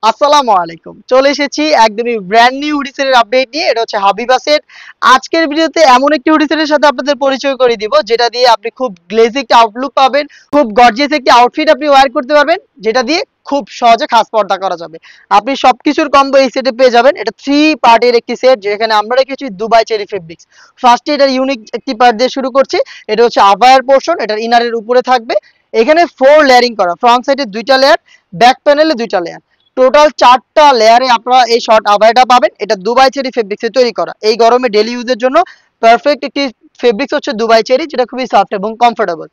আসসালামু আলাইকুম। চলে এসেছি একদমই ব্র্যান্ড নিউ হুডি সেটের আপডেট নিয়ে। এটা হচ্ছে হাবিবা সেট। আজকের ভিডিওতে এমন একটি হুডি সেটের সাথে আপনাদের পরিচয় করে দিব, যেটা দিয়ে আপনি খুব গ্লেজি একটা আউটলুক পাবেন, খুব গর্জিয়াস একটি আউটফিট আপনি ওয়্যার করতে পারবেন, যেটা দিয়ে খুব সহজে খাস পর্দা করা যাবে। আপনি সবকিছুর কম্বো এই সেটে পেয়ে যাবেন। এটা 3 পার্টের একটি সেট, যেখানে আমরা রেখেছি দুবাই চেরি ফেব্রিক্স। ফার্স্টে এটার ইউনিক একটি পার্ট দিয়ে শুরু করছি। এটা হচ্ছে আভায়ার পোর্শন, এটার ইনারের উপরে থাকবে। এখানে 4 লেয়ারিং করা, ফ্রন্ট সাইডে 2টা লেয়ার, ব্যাক প্যানেলে 2টা লেয়ার, টোটাল 4টা লেয়ারে আপনারা এই শর্ট আবায়াটা পাবেন। এটা দুবাই চেরি ফেব্রিক্সে তৈরি করা। এই গরমে ডেলি ইউজের জন্য পারফেক্ট একটি ফেব্রিক্স হচ্ছে দুবাই চেরি, যেটা খুবই সফট এবং কমফোর্টেবল।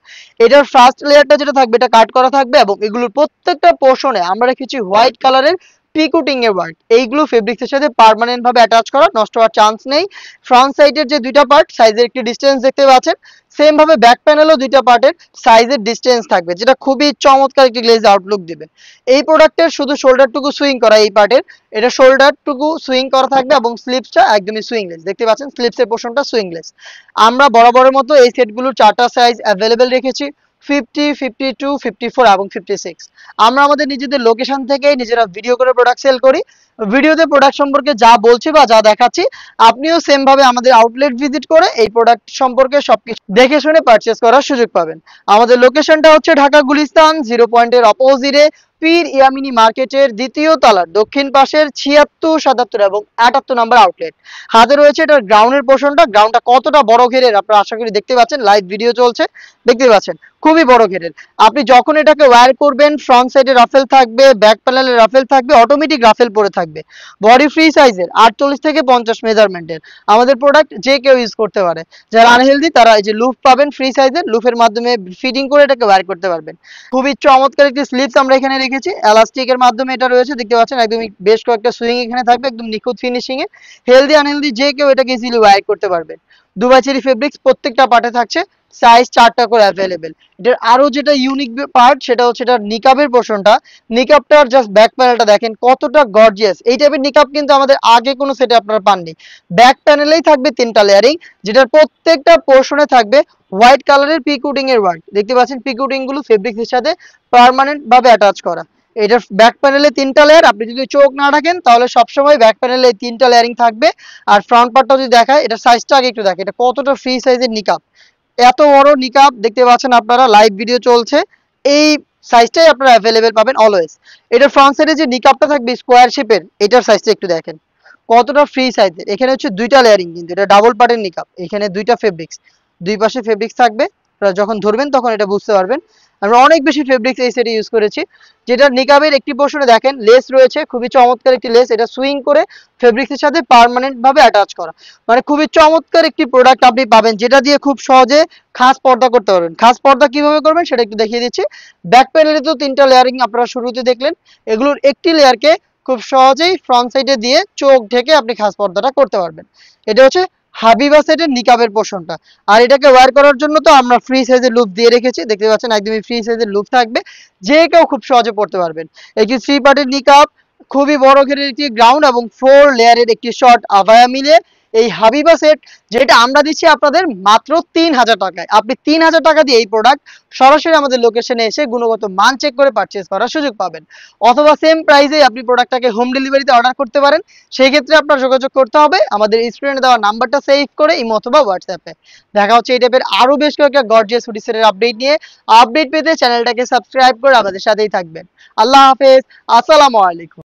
এটার ফার্স্ট লেয়ারটা যেটা থাকবে, এটা কাট করা থাকবে এবং এগুলোর প্রত্যেকটা পোর্শনে আমরা রেখেছি হোয়াইট কালারের পিকুটিং এর ওয়ার্ক। এইগুলো ফেব্রিক্সের সাথে পার্মানেন্ট ভাবে অ্যাটাচ করা, নষ্ট হওয়ার চান্স নেই। ফ্রন্ট সাইডের যে 2টা পার্ট, সাইজের একটি ডিস্টেন্স দেখতে পাচ্ছেন। সেম ভাবে ব্যাক প্যানেলও 2টা পার্টের সাইজের ডিস্টেন্স থাকবে, যেটা খুবই চমৎকার একটি গ্লেজ আউটলুক দিবে। এই প্রোডাক্টের শুধু শোল্ডারটুকু সুইং করা, এই পার্টের এটা শোল্ডারটুকু সুইং করা থাকবে এবং স্লিপসটা একদমই সুইংলেস। দেখতে পাচ্ছেন স্লিপসের পোর্শনটা সুইংলেস। আমরা বরাবরের মতো এই সেটগুলোর 4টা সাইজ অ্যাভেলেবেল রেখেছি, 50, 52, 54 এবং 56। আমরা আমাদের নিজেদের লোকেশন থেকে নিজেরা ভিডিও করে প্রোডাক্ট সেল করি। ভিডিওতে প্রোডাক্ট সম্পর্কে যা বলছি বা যা দেখাচ্ছি, আপনিও সেম ভাবে আমাদের আউটলেট ভিজিট করে এই প্রোডাক্ট সম্পর্কে সবকিছু দেখে শুনে পারচেজ করার সুযোগ পাবেন। আমাদের লোকেশনটা হচ্ছে ঢাকা গুলিস্তান 0 পয়েন্টের অপোজিটে পীর ইয়ামিনী মার্কেটের 2য় তলার দক্ষিণ পাশের 76, 77 এবং 78 নম্বর আউটলেট। হাতে রয়েছে এটার গ্রাউন্ডের পোর্শনটা। গ্রাউন্ডটা কতটা বড় ঘেরের আপনারা আশা করি দেখতে পাচ্ছেন, লাইভ ভিডিও চলছে, দেখতে পাচ্ছেন খুবই বড় ঘেরের। আপনি যখন এটাকে ওয়্যার করবেন, ফ্রন্ট সাইডে রাফেল থাকবে, ব্যাক প্যানেলে রাফেল থাকবে, অটোমেটিক রাফেল পরে থাকবে। বডি ফ্রি সাইজের 48 থেকে 50 মেজারমেন্টের আমাদের প্রোডাক্ট যে কেউ ইউজ করতে পারে। যারা আনহেলদি তারা এই যে লুফ পাবেন ফ্রি সাইজের, লুফের মাধ্যমে ফিটিং করে এটাকে ওয়্যার করতে পারবেন। খুবই চমৎকার একটি স্লিপস আমরা এখানে রেখেছি, এলাস্টিকের মাধ্যমে এটা রয়েছে, দেখতে পাচ্ছেন একদমই বেশ কয়েকটা সুইং এখানে থাকবে, একদম নিখুঁত ফিনিশিং এ। হেলদি আনহেলদি যে কেউ এটাকে ইজিলি ওয়্যার করতে পারবেন। দুবাই চেরি ফেব্রিক্স প্রত্যেকটা পার্টে থাকছে, সাইজ 4টা করে অ্যাভেলেবেল। এটার আরো যেটা ইউনিক পার্ট, সেটা হচ্ছে এটার নিকাবের পোর্শনটা। নিকাবটার জাস্ট ব্যাক প্যানেলটা দেখেন কতটা গর্জিয়াস। এই টাইপের নিকাব কিন্তু আমাদের আগে কোনো সেটে আপনারা পাননি। ব্যাক প্যানেলেই থাকবে 3টা লেয়ারিং, যেটার প্রত্যেকটা পোর্শনে থাকবে হোয়াইট কালারের পিকুটিং এর ওয়ার্ক। দেখতে পাচ্ছেন পিকুটিং গুলো ফেব্রিক্সের সাথে পার্মানেন্ট ভাবে অ্যাটাচ করা। এটার ব্যাক প্যানেলে 3টা লেয়ার, আপনি যদি চোখ না রাখেন তাহলে সবসময় ব্যাক প্যানেলে 3টা লেয়ারিং থাকবে। আর ফ্রন্ট পার্টটা যদি দেখায়, এটা সাইজটা আগে একটু দেখেন, এটা কতটা ফ্রি সাইজের নিকাব। এত বড় নিকাব দেখতে পাচ্ছেন আপনারা, লাইভ ভিডিও চলছে। এই সাইজটাই আপনারা অ্যাভেলেবেল পাবেন অলওয়েজ। এটা ফ্রন্ট সাইডে যে নিকাবটা থাকবে স্কোয়ার শেপের, এটার সাইজটা একটু দেখেন কতটা ফ্রি সাইজের। এখানে হচ্ছে 2টা লেয়ারিং, কিন্তু এটা ডাবল পার্টের নিকাব। এখানে 2টা ফেব্রিক্স, দুই পাশে ফেব্রিক্স থাকবে। আপনারা যখন ধরবেন তখন এটা বুঝতে পারবেন। আমরা অনেক বেশি ফেব্রিক্স এই সেটে ইউজ করেছি। যেটা নিকাবের একটি পোর্শনে দেখেন লেস রয়েছে, খুবই চমৎকার একটি লেস, এটা সুইং করে ফেব্রিক্সের সাথে পার্মানেন্ট ভাবে অ্যাটাচ করা। মানে খুবই চমৎকার একটি প্রোডাক্ট আপনি পাবেন, যেটা দিয়ে খুব সহজে খাস পর্দা করতে পারবেন। খাস পর্দা কিভাবে করবেন সেটা একটু দেখিয়ে দিচ্ছি। ব্যাক প্যানেলে তো 3টা লেয়ারিং আপনারা শুরুতে দেখলেন, এগুলোর একটি লেয়ারকে খুব সহজেই ফ্রন্ট সাইডে দিয়ে চোখ ঢেকে আপনি খাস পর্দাটা করতে পারবেন। এটা হচ্ছে হাবিবা সেটের নিকাবের পোর্শনটা। আর এটাকে ওয়্যার করার জন্য তো আমরা ফ্রি সাইজের লুপ দিয়ে রেখেছি, দেখতে পাচ্ছেন একদমই ফ্রি সাইজের লুপ থাকবে, যে কেউ খুব সহজে পড়তে পারবেন। একটি 3 পার্টের নিকাব, খুবই বড় ঘেরের একটি গ্রাউন্ড এবং 4 লেয়ারের একটি শর্ট আভায়া মিলে এই হাবিবা সেট, যেটা আমরা দিচ্ছি আপনাদের মাত্র 3000 টাকায়। আপনি 3000 টাকা দিয়ে এই প্রোডাক্ট সরাসরি আমাদের লোকেশনে এসে গুণগত মান চেক করে পারচেজ করার সুযোগ পাবেন। অথবা সেম প্রাইসে আপনি প্রোডাক্টটাকে হোম ডেলিভারিতে অর্ডার করতে পারেন। সেই ক্ষেত্রে আপনার যোগাযোগ করতে হবে আমাদের স্ক্রিনে দেওয়া নাম্বারটা সেভ করে ইমো অথবা হোয়াটসঅ্যাপে। দেখা হচ্ছে এই টাইপের আরো বেশ কয়েকটা গর্জিয়াস হুডি সেটের আপডেট নিয়ে। আপডেট পেতে চ্যানেলটাকে সাবস্ক্রাইব করে আমাদের সাথেই থাকবেন। আল্লাহ হাফেজ, আসসালামু আলাইকুম।